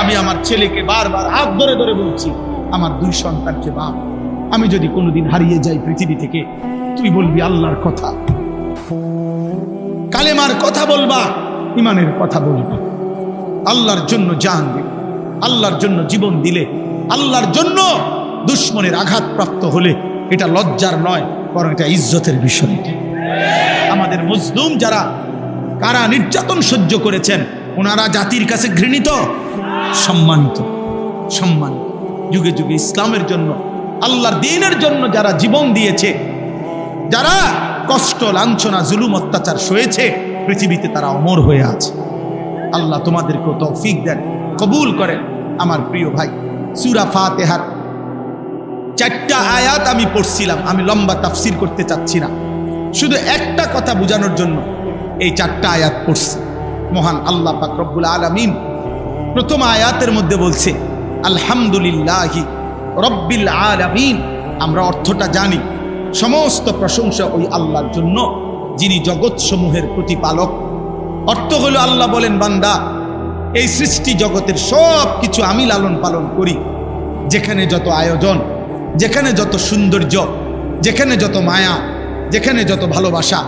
আমি আমার ছেলেকে বারবার হাত ধরে ধরে বলছি, আমার 2 সন্তানকে বাপ, আমি যদি কোনোদিন হারিয়ে যাই পৃথিবী থেকে, তুই বলবি আল্লাহর কথা, কালেমার কথা বলবা, ইমানের কথা বলবা, আল্লাহর জন্য জান দিলে, আল্লাহর জন্য জীবন দিলে, আল্লাহর জন্য দুশ্মনের আঘাতপ্রাপ্ত হলে এটা লজ্জার নয়, বরং এটা ইজ্জতের বিষয়। আমাদের মজলুম যারা কারা নির্যাতন সহ্য করেছেন, ওনারা জাতির কাছে ঘৃণিত, সম্মানিত, সম্মানিত। যুগে যুগে ইসলামের জন্য, আল্লাহর দ্বীনের জন্য যারা জীবন দিয়েছে, যারা কষ্ট, লাঞ্ছনা, জুলুম, অত্যাচার সয়েছে, পৃথিবীতে তারা অমর হয়ে আছে। আল্লাহ তোমাদেরকে তৌফিক দেন, কবুল করেন। আমার প্রিয় ভাই, সূরা ফাতিহার 4টা আয়াত আমি পড়ছিলাম, আমি লম্বা তাফসীর করতে চাচ্ছি না, শুধু একটা কথা বোঝানোর জন্য এই 4টা আয়াত পড়ছি। মহান আল্লাহ পাক রব্বুল আলামিন প্রথম আয়াতের মধ্যে বলছে আলহামদুলিল্লাহি রব্বিল আলামিন। আমরা অর্থটা জানি, সমস্ত প্রশংসা ওই আল্লাহর জন্য যিনি জগৎসমূহের প্রতিপালক। অর্থ হলো আল্লাহ বলেন, বান্দা, এই সৃষ্টি জগতের সব কিছু আমি লালন পালন করি। যেখানে যত আয়োজন, যেখানে যত সৌন্দর্য, যেখানে যত মায়া, যেখানে যত ভালোবাসা,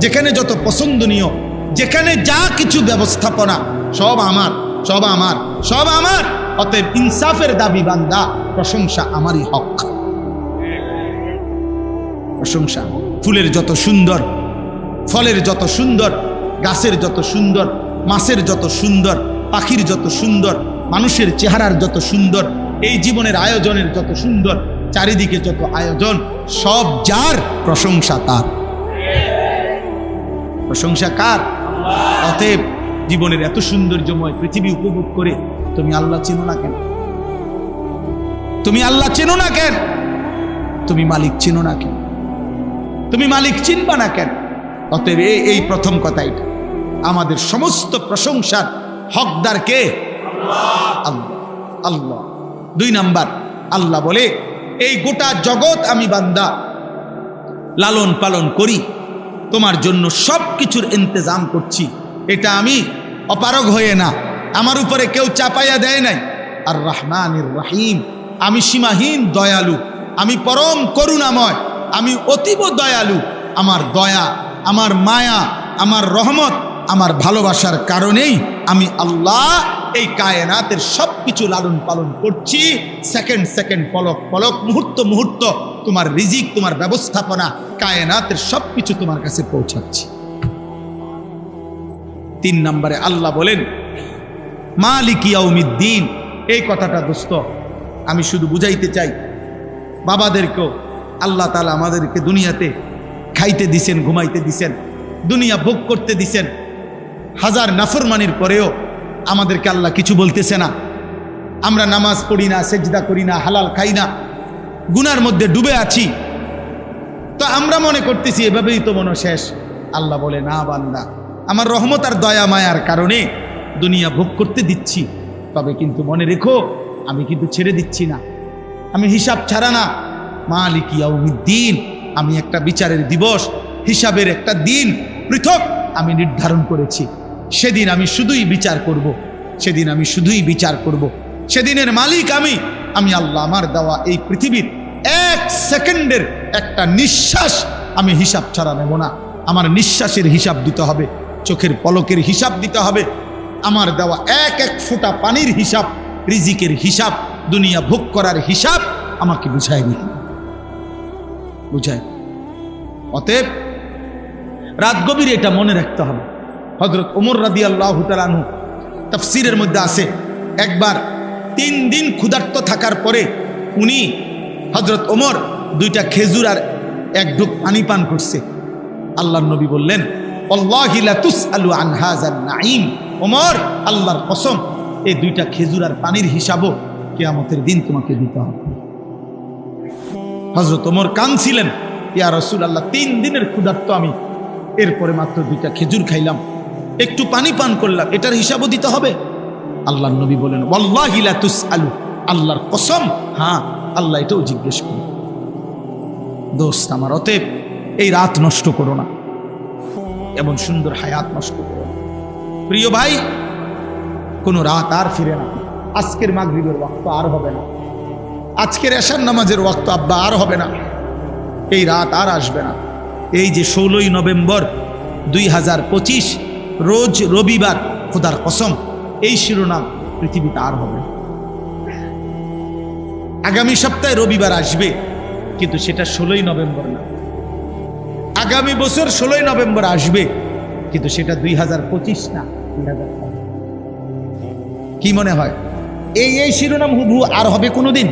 যেখানে যত পছন্দনীয়, যেখানে যা কিছু ব্যবস্থাপনা, সব আমার, সব আমার, সব আমার। অতএব ইনসাফের দাবি বান্দা, প্রশংসা আমারই হক। প্রশংসা, ফুলের যত সুন্দর, ফলের যত সুন্দর, গাছের যত সুন্দর, মাছের যত সুন্দর, পাখির যত সুন্দর, মানুষের চেহারার যত সুন্দর, এই জীবনের আয়োজনের যত সুন্দর, চারিদিকে যত আয়োজন, সব যার, প্রশংসা তার। প্রশংসা কার? অতএব জীবনের এত সৌন্দর্যময় পৃথিবী উপভোগ করে তুমি আল্লাহ চেনো না কেন? তুমি আল্লাহ চেনো না কেন? তুমি মালিক চেনো না কেন? তুমি মালিক চিনবা না কেন? অতএব এই প্রথম কথা, এটা আমাদের সমস্ত প্রশংসার হকদার কে? আল্লাহ। আল্লাহ। 2 নাম্বার, আল্লাহ বলে, এই গোটা জগৎ আমি বান্দা লালন পালন করি, তোমার জন্য সব কিছুর ইন্তজাম করছি। এটা আমি অপারগ হয়ে না, আমার উপরে কেউ চাপাইয়া দেয় নাই। আর রহমানির রহিম, আমি সীমাহীন দয়ালু, আমি পরম করুণাময়, আমি অতীব দয়ালু। আমার দয়া, আমার মায়া, আমার রহমত, আমার ভালোবাসার কারণেই আমি আল্লাহ এই কায়নাতের সব কিছু লালন পালন করছি। সেকেন্ড সেকেন্ড, পলক পলক, মুহূর্ত মুহূর্ত তোমার রিজিক, তোমার ব্যবস্থাপনা, কায়নাতের সব কিছু তোমার কাছে পৌঁছাচ্ছি। 3 নম্বরে আল্লাহ বলেন মালিক ইয়াউমিদ্দিন। এই কথাটা দোস্ত আমি শুধু বুঝাইতে চাই, বাবাদেরকেও আল্লাহ তাআলা আমাদেরকে দুনিয়াতে খাইতে দিছেন, ঘুমাইতে দিছেন, দুনিয়া ভোগ করতে দিছেন। হাজার নাফরমানির পরেও আমাদেরকে আল্লাহ কিছু বলতেছে না। আমরা নামাজ পড়ি না, সেজদা করি না, হালাল খাই না, গুনার মধ্যে ডুবে আছি, তো আমরা মনে করতেছি এভাবেই তো মনে শেষ। আল্লাহ বলে, না বান্দা, আমার রহমত আর দয়া মায়ার কারণে দুনিয়া ভোগ করতে দিচ্ছি, তবে কিন্তু মনে রেখো আমি কিন্তু ছেড়ে দিচ্ছি না, আমি হিসাব ছাড়া না। মালিক ইয়াউমিদ্দিন, আমি একটা বিচারের দিবস, হিসাবের একটা দিন পৃথক আমি নির্ধারণ করেছি। সেদিন আমি শুধুই বিচার করব, সেদিন আমি শুধুই বিচার করব। সেদিনের মালিক আমি আল্লাহ। আমার দেওয়া এই পৃথিবীর 1 সেকেন্ডের একটা নিঃশ্বাস আমি হিসাব ছাড়া নেব না। আমার নিঃশ্বাসের হিসাব দিতে হবে, চোখের পলকের হিসাব দিতে হবে, আমার দেওয়া এক এক ফোঁটা পানির হিসাব, রিজিকের হিসাব, দুনিয়া ভোগ করার হিসাব আমাকে বুঝায় নিতে বুঝায়। অতএব রাত গভীরে এটা মনে রাখতে হবে। হযরত ওমর রাদিয়াল্লাহু তাআলা আনহু তাফসীরের মধ্যে আছে, একবার 3 দিন ক্ষুধার্ত থাকার পরে উনি হযরত ওমর 2টা খেজুর আর 1 ঢোক পানি পান করছে। আল্লাহর নবী বললেন, ওয়াল্লাহি লা তুসআলু আন হাযান নাঈম। ওমর, আল্লাহর কসম, এই 2টা খেজুর আর পানির হিসাবও কিয়ামতের দিন তোমাকে দিতে হবে। হযরত ওমর কাঁদছিলেন, ইয়া রাসূলুল্লাহ, 3 দিনের ক্ষুধার্ত আমি, এরপরে মাত্র 2টা খেজুর খাইলাম, একটু পানি পান করলাম, এটার হিসাবও দিতে হবে? আল্লাহর নবী বলেন, ওয়াল্লাহি লা তুসআলু, আল্লাহর কসম, হ্যাঁ আল্লাহ এটাও জিজ্ঞেস করবে। দোস্ত আমার, অতএব এই রাত নষ্ট করো না, এমন সুন্দর হায়াত নষ্ট করো না। প্রিয় ভাই, কোনো রাত আর ফিরে না, আজকের মাগরিবের ওয়াক্ত আর হবে না, আজকের এশার নামাজের ওয়াক্ত আব্বা আর হবে না, এই রাত আর আসবে না। এই যে 16ই নভেম্বর 2025 রোজ রবিবার, খোদার কসম এই শিরোনাম পৃথিবীতে আর হবে না। আগামী সপ্তাহে রবিবার আসবে, কিন্তু সেটা 16ই নভেম্বর না। আগামী বছর 16ই নভেম্বর আসবে, কিন্তু সেটা 2025 না, 2025। কি মনে হয় এই শিরোনাম হুবহু আর হবে কোনোদিন?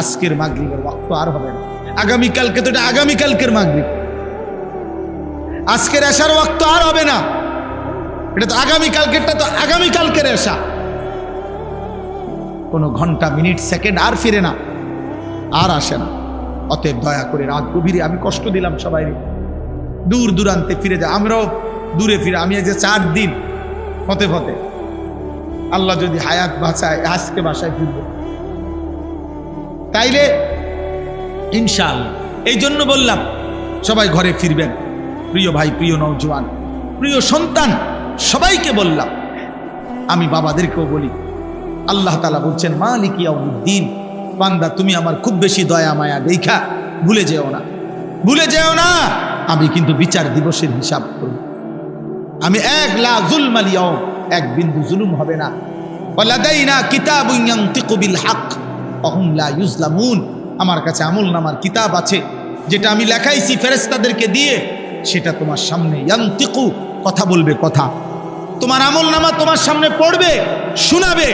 আজকের মাগরিবের ওয়াক্ত আর হবে না। আগামীকালকে তো এটা আগামীকালকের মাগরিব, আজকের এশার ওয়াক্ত আর হবে না, এটা তো আগামীকালকেরটা তো আগামীকালকের এশা। কোনো ঘন্টা মিনিট সেকেন্ড আর ফিরে না, আর আসে না। অতএব দয়া করে রাত গভীরে আমি কষ্ট দিলাম সবাই, দূর দূরান্তে ফিরে যায়, আমরাও দূরে ফিরে। আমি এই যে 4 দিন হতে হতে আল্লাহ যদি হায়াত বাঁচায় আজকে বাসায় ফিরব, তাইলে ইনশাআল্লাহ। এই জন্য বললাম সবাই ঘরে ফিরবেন। প্রিয় ভাই, প্রিয় নওজোয়ান, প্রিয় সন্তান, সবাইকে বললাম, আমি বাবাদেরকেও বলি, আল্লাহ তাআলা বলছেন মালিক ইয়াউমিদ্দিন, বান্দা তুমি আমার খুব বেশি দয়া মায়া দেখা ভুলে যেও না, ভুলে যেও না, আমি কিন্তু বিচার দিবসের হিসাব করব। আমি লা যুলমাল ইয়াউম, এক বিন্দু জুলুম হবে না। ওয়ালাদাইনা কিতাবুন ইয়ানতিকু বিল হক ওয়া হুম লা ইউজলামুন, আমার কাছে আমলনামার কিতাব আছে, যেটা আমি লেখাইছি ফেরেশতাদেরকে দিয়ে, সেটা তোমার সামনে ইয়ানতিকু, কথা বলবে, কথা তোমার আমলনামা তোমার সামনে পড়বে, শোনাবে,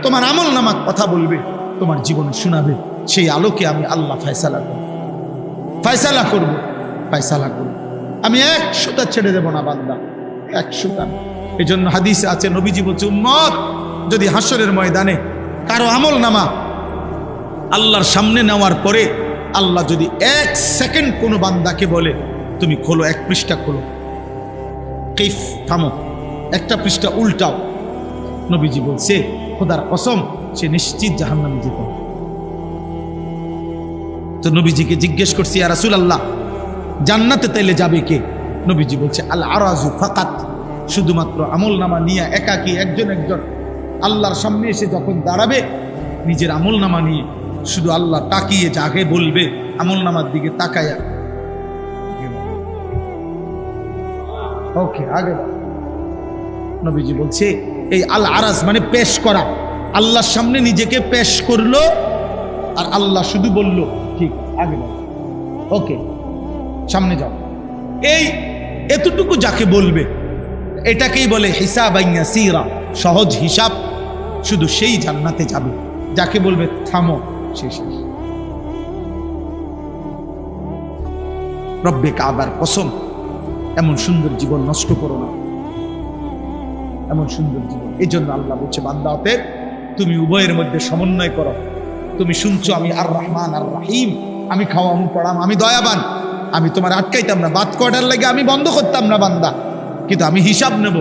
তোমার আমলনামা কথা বলবে, তোমার জীবনে শোনাবে। সেই আলোকে আমি আল্লাহ ফয়সালা করব, ফয়সালা করব, ফয়সালা করব। আমি 100টা ছেড়ে দেব না বান্দা, 100টা। এই জন্য হাদিসে আছে, নবীজি বলছে উম্মত যদি হাসরের ময়দানে কারো আমলনামা আল্লাহর সামনে নেওয়ার পরে আল্লাহ যদি 1 সেকেন্ড কোনো বান্দাকে বলে তুমি খোলো, 1 পৃষ্ঠা খোলো, কিফ, থামো, একটা পৃষ্ঠা উল্টাও, নবীজি বলছে খোদার কসম সে নিশ্চিত জাহান্নামে যেতে। তো নবীজিকে জিজ্ঞেস করছি, ইয়া রাসূলুল্লাহ জান্নাতে তাইলে যাবে কে? নবীজি বলছে আল আরাজু ফাকাত, শুধুমাত্র আমলনামা নিয়ে একাকী একজন একজন আল্লাহর সামনে এসে যখন দাঁড়াবে, নিজের আমলনামা নিয়ে শুধু আল্লাহ তাকিয়ে যাকে বলবে, আমলনামার দিকে তাকায়া ওকে আগে। নবীজি বলছে এই আল আরাজ মানে পেশ করা, আল্লাহর সামনে নিজেকে পেশ করলো, আর আল্লাহ শুধু বলল ঠিক আগে যাও, ওকে সামনে যাও। এই এতটুকু যাকে বলবে, এটাকেই বলে হিসাবান ইয়াসীরা, সহজ হিসাব, শুধু সেই জান্নাতে যাবে। যাকে বলবে থামো, শেষ। রব্বে কাবার কসম, এমন সুন্দর জীবন নষ্ট করো না, এমন সুন্দর জীবন। এই জন্য আল্লাহ বলছে বান্দা অতএব তুমি উভয়ের মধ্যে সমন্বয় করো। তুমি শুনছো আমি আর রহমান আর রাহিম, আমি খাওয়াম পড়াম, আমি দয়াবান, আমি তোমার আটকাইতাম না, বাদ কটার লাগে আমি বন্ধ করতাম না বান্দা, কিন্তু আমি হিসাব নেব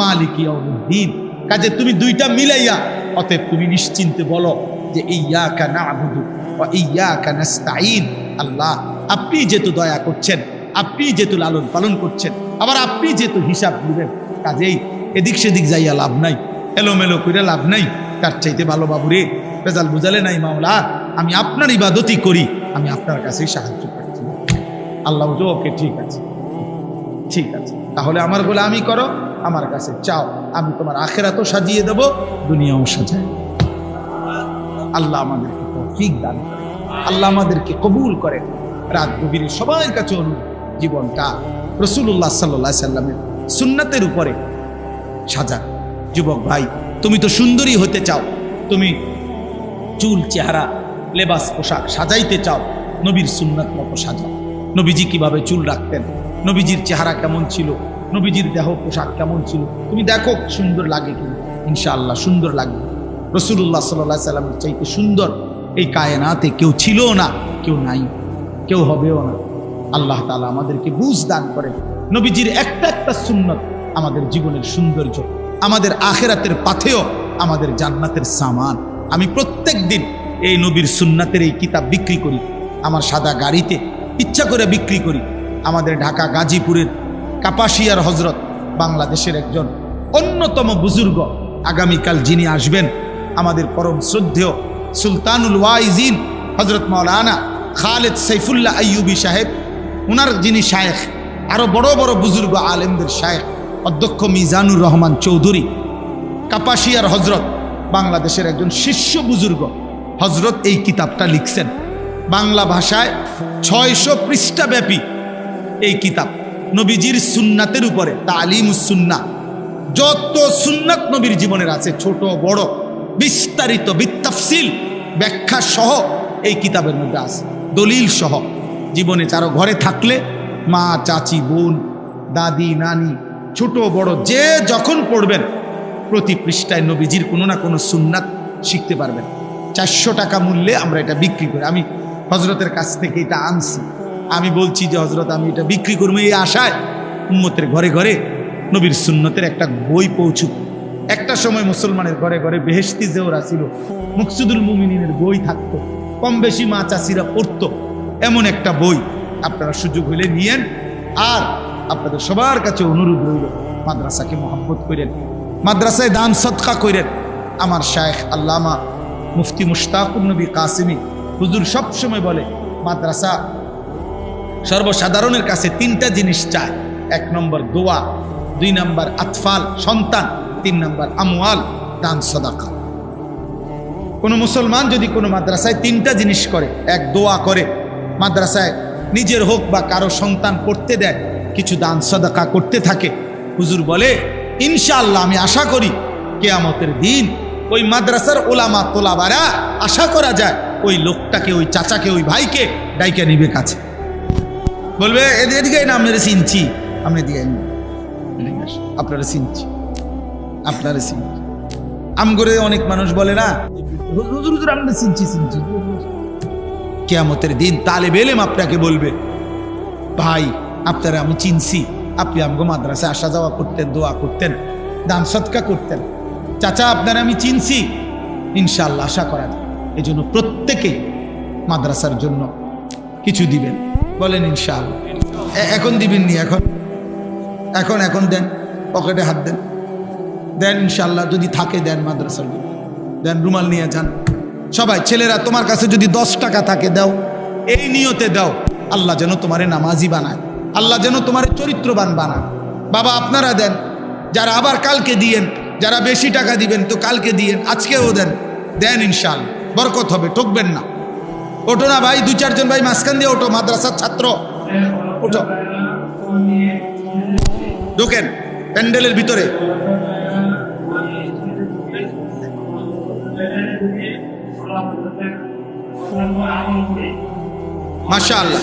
মালিক ইয়াউমিদ্দিন। কাজে তুমি দুইটা মিলাইয়া অতএব তুমি নিশ্চিন্তে বলো যে ইয়্যাকা না'বুদু ওয়া ইয়্যাকা নাস্তাঈন। আল্লাহ আপনি যেহেতু দয়া করছেন, আপনি যেহেতু লালন পালন করছেন, আবার আপনি যেহেতু হিসাব নেবেন, কাজেই এদিক সেদিক যাইয়া লাভ নাই, এলোমেলো করে লাভ নাই। তার চাইতে ভালো বাবুরে বেজাল বুঝালে নাই মাওলা, আমি আপনার ইবাদতই করি, আমি আপনার কাছেই সাহায্য করছি। আল্লাহ বলছে ওকে ঠিক আছে, ঠিক আছে, তাহলে আমার গোলামি করো, আমার কাছে চাও, আমি তোমার আখিরাতও সাজিয়ে দেব, দুনিয়াও সাজায়। আল্লাহ আমাদেরকে তৌফিক দান করে, আল্লাহ আমাদেরকে কবুল করে। রাত গভীরে সবার কাছে অনুরোধ, জীবনটা রাসূলুল্লাহ সাল্লাল্লাহু আলাইহি সাল্লামের সুন্নাতের উপরে সাজা। যুবক ভাই, তুমি তো সুন্দরী হতে চাও, তুমি চুল চেহারা লেবাস পোশাক সাজাইতে চাও, নবীর সুন্নাত মতো সাজাও। নবীজি কিভাবে চুল রাখতেন, নবীজির চেহারা কেমন ছিল, নবীজির দেহ পোশাক কেমন ছিল, তুমি দেখো সুন্দর লাগে কিনা, ইনশাআল্লাহ সুন্দর লাগবে। রাসূলুল্লাহ সাল্লাল্লাহু আলাইহি সাল্লামের চাইতে সুন্দর এই কায়নাতে কেউ ছিল না, কেউ নাই, কেউ হবেও না। আল্লাহ তাআলা আমাদেরকে বুঝ দান করেন। নবীজির একটা একটা সুন্নত আমাদের জীবনের সৌন্দর্য, আমাদের আখিরাতের পাথেয়, আমাদের জান্নাতের সামান। আমি প্রত্যেক দিন এই নবীর সুন্নাতের এই কিতাব বিক্রি করি, আমার সাদা গাড়িতে ইচ্ছা করে বিক্রি করি। আমাদের ঢাকা গাজীপুরের কাপাসিয়ার হজরত, বাংলাদেশের একজন অন্যতম বুজুর্গ, আগামীকাল যিনি আসবেন আমাদের পরম শ্রদ্ধেয় সুলতানুল ওয়াইজিন হযরত মাওলানা খালেদ সাইফুল্লাহ আইয়ুবী সাহেব, ওনার যিনি শায়েখ, আরো বড় বড় বুজুর্গ আলেমদের শায়েখ অধ্যক্ষ মিজানুর রহমান চৌধুরী কাপাসিয়ার হজরত, বাংলাদেশের একজন শীর্ষ বুজুর্গ হজরত এই কিতাবটা লিখছেন বাংলা ভাষায়। 600 পৃষ্ঠা ব্যাপী এই কিতাব নবীজির সুন্নাতের উপরে, তালিমুস সুন্নাহ, যত সুন্নাত নবীর জীবনের আছে ছোট বড় বিস্তারিত বিতাফসিল ব্যাখ্যা সহ এই কিতাবের মধ্যে আছে, দলিল সহ। জীবনে কারো ঘরে থাকলে মা, চাচি, বোন, দাদি, নানি, ছোট বড় যে যখন পড়বেন প্রতি পৃষ্ঠায় নবীজির কোনো না কোনো সুন্নাত শিখতে পারবেন। 400 টাকা মূল্যে আমরা এটা বিক্রি করি। আমি হজরতের কাছ থেকে এটা আনছি। আমি বলছি যে হজরত আমি এটা বিক্রি করবো এই আশায় উম্মতের ঘরে ঘরে নবীর সুন্নতের একটা বই পৌঁছুক। একটা সময় মুসলমানের ঘরে ঘরে বেহেশতি জেওরা ছিল, মুকসুদুল মুমিনিনের বই থাকতো, কম বেশি মা চাষিরা পড়তো, এমন একটা বই আপনারা সুযোগ হলে নিয়েন। আর আপনাদের সবার কাছে অনুরোধ রইল, মাদ্রাসাকে মহব্বত করেন, মাদ্রাসায় দান সদকা করেন। আমার শায়েখ আল্লামা মুফতি মুশতাকুর নবী কাসিমি হুজুর সবসময় বলে, মাদ্রাসা সর্বসাধারণের কাছে 3টা জিনিস চায়। 1 নম্বর দোয়া, 2 নম্বর আতফাল সন্তান, 3 নম্বর আমওয়াল দান সদাকা। কোন মুসলমান যদি কোনো মাদ্রাসায় 3টা জিনিস করে, 1 দোয়া করে, মাদ্রাসায় নিজের হোক বা কারো সন্তান পড়তে দেয়, কিছু দান সদাকা করতে থাকে, হুজুর বলে ইনশাআল্লাহ আমি আশা করি কিয়ামতের দিন ওই মাদ্রাসার ওলামা তোলাবারা আশা করা যায় ওই লোকটাকে, ওই চাচাকে, ওই ভাইকে ডাইকে নিবে কাছে, বলবে এদিকে না আপনারা চিনছি, আপনি দিয়ে আপনারা চিনছি, আপনারা চিনছি। আম করে অনেক মানুষ বলে না হুজুর হুজুর আমরা চিনছি চিনছি। কিয়ামতের দিন তালেব ইলম আপনাকে বলবে, ভাই আপনারা আমি চিনছি, আপনি আমগো মাদ্রাসায় আসা যাওয়া করতেন, দোয়া করতেন, দান সদকা করতেন, চাচা আপনারা আমি চিনছি, ইনশাআল্লাহ আশা করা যায়। এই জন্য প্রত্যেকে মাদ্রাসার জন্য কিছু দিবেন, বলেন ইনশাআল্লাহ। এখন দিবেন নি, এখন এখন এখন দেন, পকেটে হাত দেন, দেন ইনশাআল্লাহ, যদি থাকে দেন, মাদ্রাসার জন্য দেন, রুমাল নিয়ে যান সবাই। ছেলেরা তোমার কাছে যদি 10 টাকা থাকে দাও, এই নিয়তে দাও আল্লাহ যেন তোমারে নামাজি বানায়, আল্লাহ যেন তোমার চরিত্রবান বানায়। বাবা আপনারা দেন, যারা আবার কালকে দিয়েন, যারা বেশি টাকা দিবেন তো কালকে দিয়েন, আজকেও দেন, দেন ইনশাআল্লাহ বরকত হবে, ঠকবেন না। ওঠো না ভাই, 2-4 জন ভাই মাঝখান দিয়ে ওঠো, মাদ্রাসার ছাত্র ওঠো, ঢোকেন প্যান্ডেলের ভিতরে। মাশাআল্লাহ।